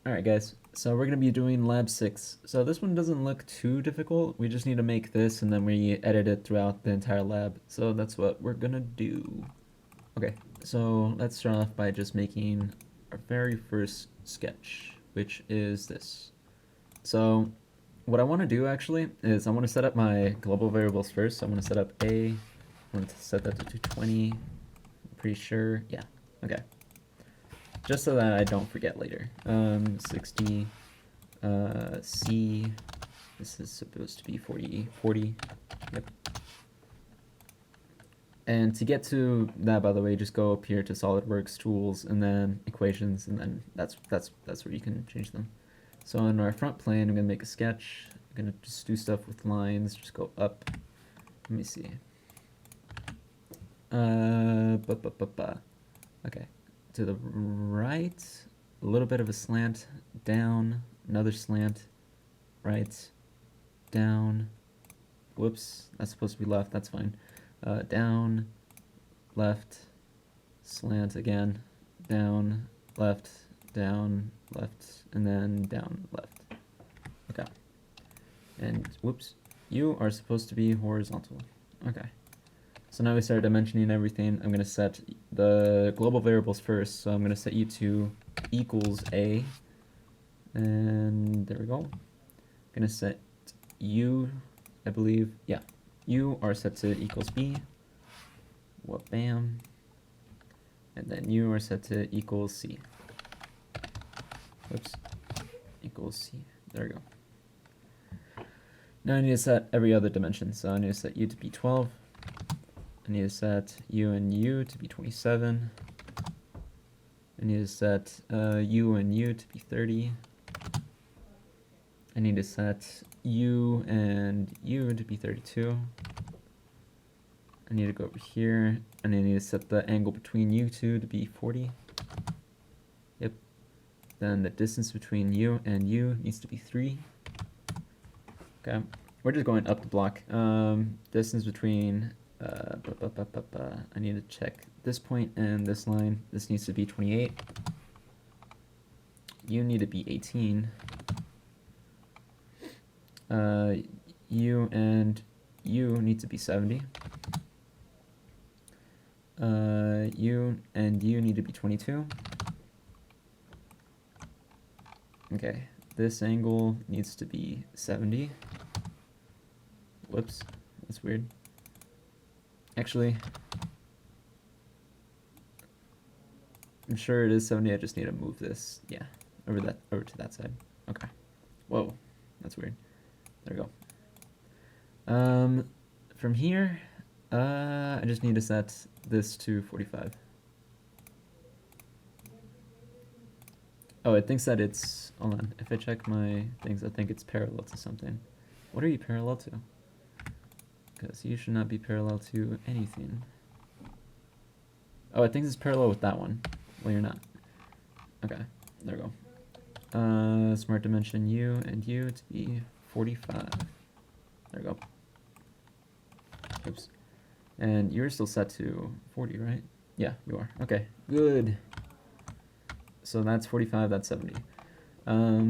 Alright guys, so we're going to be doing lab 6. So this one doesn't look too difficult, we just need to make this and then we edit it throughout the entire lab. So that's what we're going to do. Okay, so let's start off by just making our very first sketch, which is this. So what I want to do actually is I want to set up my global variables first. So I'm going to set up A, I want to set that to 220, I'm pretty sure, yeah, okay. Just so that I don't forget later. 60, C, this is supposed to be 40, yep. And to get to that, by the way, just go up here to SolidWorks tools and then equations, and then that's where you can change them. So on our front plane, I'm gonna make a sketch. I'm gonna just do stuff with lines, just go up. Let me see. Okay. To the right, a little bit of a slant, down, another slant, right, down, whoops, that's supposed to be left, that's fine, down, left, slant again, down, left, and then down, left. Okay. And whoops, you are supposed to be horizontal. Okay. So now we start dimensioning everything. I'm going to set the global variables first. So I'm going to set you to equals A. And there we go. I'm going to set U, I believe. Yeah. U are set to equals B. What, bam. And then U are set to equals C. Whoops. Equals C. There we go. Now I need to set every other dimension. So I need to set U to be 12. I need to set U and U to be 27. I need to set U and U to be 30. I need to set U and U to be 32. I need to go over here, and I need to set the angle between you two to be 40. Yep. Then the distance between you and you needs to be 3. Okay. We're just going up the block. Distance between... I need to check this point and this line. This needs to be 28. You need to be 18. You and you need to be 70. You and you need to be 22. Okay, this angle needs to be 70. Whoops, that's weird. Actually, I'm sure it is 70, I just need to move this, yeah, over to that side. Okay. Whoa, that's weird. There we go. From here, I just need to set this to 45. Oh, it thinks that it's, hold on, if I check my things, I think it's parallel to something. What are you parallel to? Because you should not be parallel to anything. Oh, it thinks it's parallel with that one. Well, you're not. Okay, there we go. Smart dimension U and U to be 45. There we go. Oops. And you're still set to 40, right? Yeah, you are. Okay, good. So that's 45, that's 70. I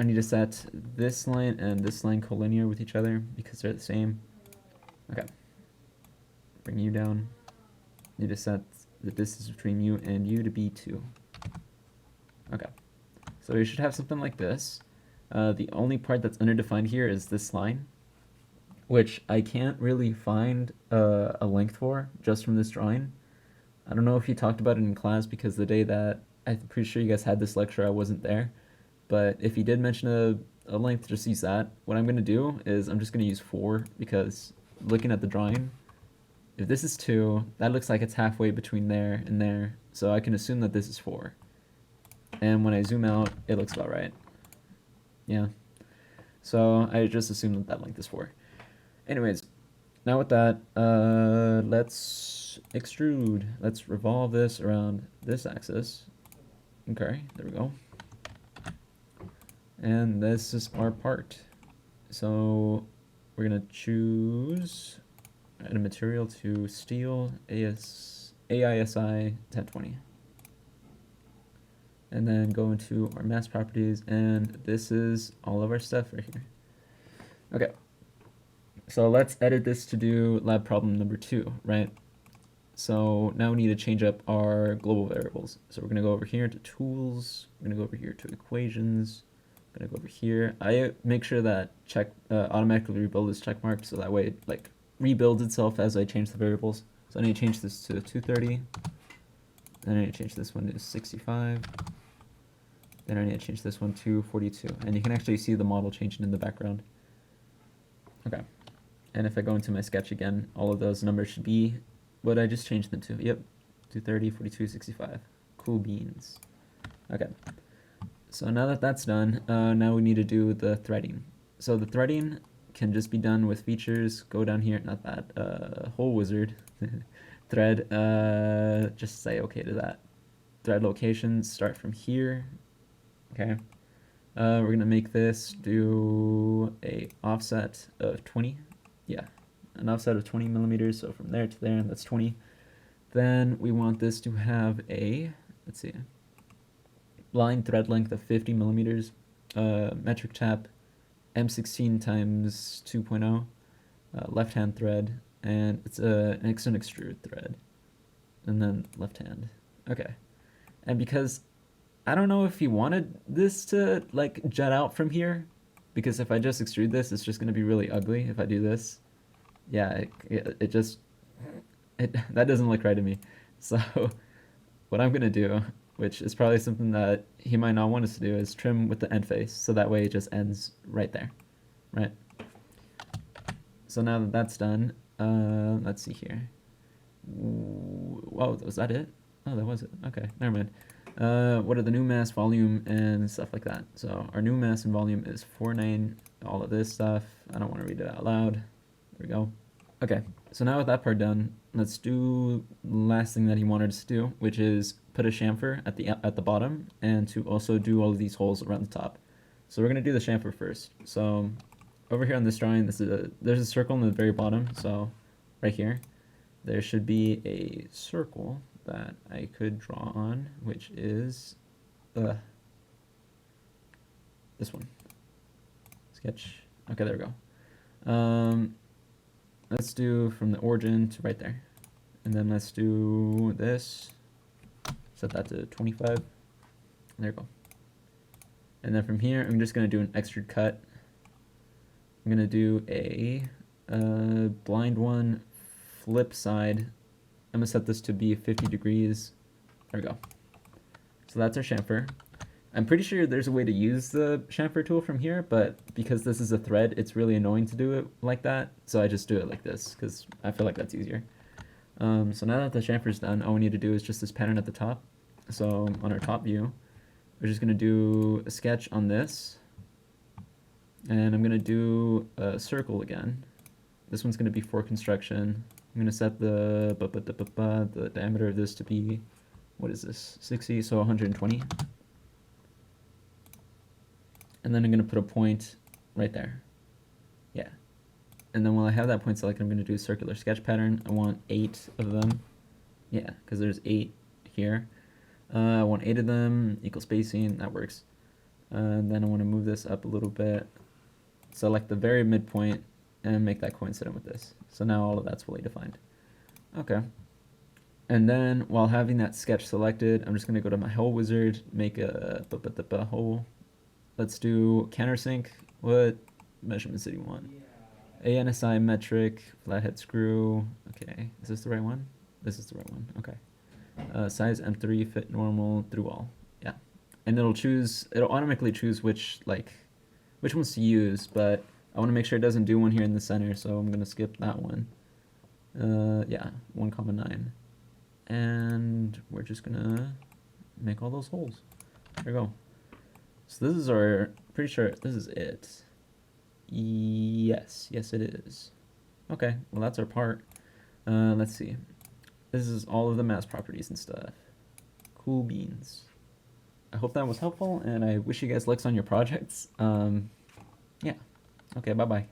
need to set this line and this line collinear with each other because they're the same. Okay. Bring you down. Need to set the distance between you and you to be 2. Okay. So you should have something like this. The only part that's underdefined here is this line, which I can't really find a length for just from this drawing. I don't know if you talked about it in class because the day that I'm pretty sure you guys had this lecture, I wasn't there. But if you did mention a length, just use that. What I'm going to do is I'm just going to use 4 because looking at the drawing, if this is 2, that looks like it's halfway between there and there, so I can assume that this is 4. And when I zoom out, it looks about right. Yeah. So I just assume that that length is 4. Anyways, now with that, let's extrude. Let's revolve this around this axis. Okay, there we go. And this is our part. So we're gonna choose a material to steel AISI 1020. and then go into our mass properties, and this is all of our stuff right here. Okay, so let's edit this to do lab problem number 2, right? So now we need to change up our global variables. So we're going to go over here to tools, we're going to go over here to equations, I'm going to go over here. I make sure that automatically rebuild is checkmarked, so that way it like rebuilds itself as I change the variables. So I need to change this to 230, then I need to change this one to 65, then I need to change this one to 42, and you can actually see the model changing in the background. Okay, and if I go into my sketch again, all of those numbers should be what I just changed them to. Yep, 230, 42, 65. Cool beans. Okay, so now that that's done, now we need to do the threading. So the threading can just be done with features. Go down here, not that, whole wizard, thread, just say okay to that. Thread locations, start from here, okay. We're gonna make this do a offset of 20, yeah, an offset of 20 millimeters, so from there to there, that's 20. Then we want this to have a, let's see, line thread length of 50 millimeters, metric tap, M16 times 2.0, left hand thread, and it's an extrude thread, and then left hand. Okay, and because I don't know if he wanted this to like jet out from here, because if I just extrude this, it's just gonna be really ugly if I do this. Yeah, it just, that doesn't look right to me. So what I'm gonna do, which is probably something that he might not want us to do, is trim with the end face, so that way it just ends right there, right? So now that that's done, let's see here. Whoa, was that it? Oh, that was it. Okay, never mind. What are the new mass, volume, and stuff like that? So our new mass and volume is 49, all of this stuff. I don't want to read it out loud. There we go. Okay, so now with that part done, let's do the last thing that he wanted us to do, which is put a chamfer at the bottom, and to also do all of these holes around the top. So we're gonna do the chamfer first. So over here on this drawing, there's a circle in the very bottom. So right here, there should be a circle that I could draw on, which is this one. Sketch. Okay, there we go. Let's do from the origin to right there. And then let's do this. Set that to 25. There we go. And then from here, I'm just going to do an extrude cut. I'm going to do a blind one flip side. I'm going to set this to be 50 degrees. There we go. So that's our chamfer. I'm pretty sure there's a way to use the chamfer tool from here, but because this is a thread, it's really annoying to do it like that. So I just do it like this, because I feel like that's easier. So now that the chamfer's done, all we need to do is just this pattern at the top. So on our top view, we're just going to do a sketch on this. And I'm going to do a circle again. This one's going to be for construction. I'm going to set the diameter of this to be, what is this, 60, so 120. And then I'm going to put a point right there. Yeah. And then while I have that point selected, I'm going to do a circular sketch pattern. I want 8 of them. Yeah, because there's 8 here. I want 8 of them, equal spacing, that works. And then I want to move this up a little bit. Select the very midpoint and make that coincident with this. So now all of that's fully defined. Okay. And then while having that sketch selected, I'm just going to go to my hole wizard, make a hole. Let's do countersink. What measurements did you want? ANSI metric, flathead screw. Okay, is this the right one? This is the right one. Okay. Size M3, fit normal, through all. Yeah. And it'll automatically choose which ones to use, but I want to make sure it doesn't do one here in the center, so I'm gonna skip that one. Yeah, 1,9. And we're just gonna make all those holes. There we go. So this is our, pretty sure this is it. Yes, it is. Okay, well that's our part. Let's see. This is all of the mass properties and stuff. Cool beans. I hope that was helpful, and I wish you guys luck on your projects. Yeah. Okay, bye-bye.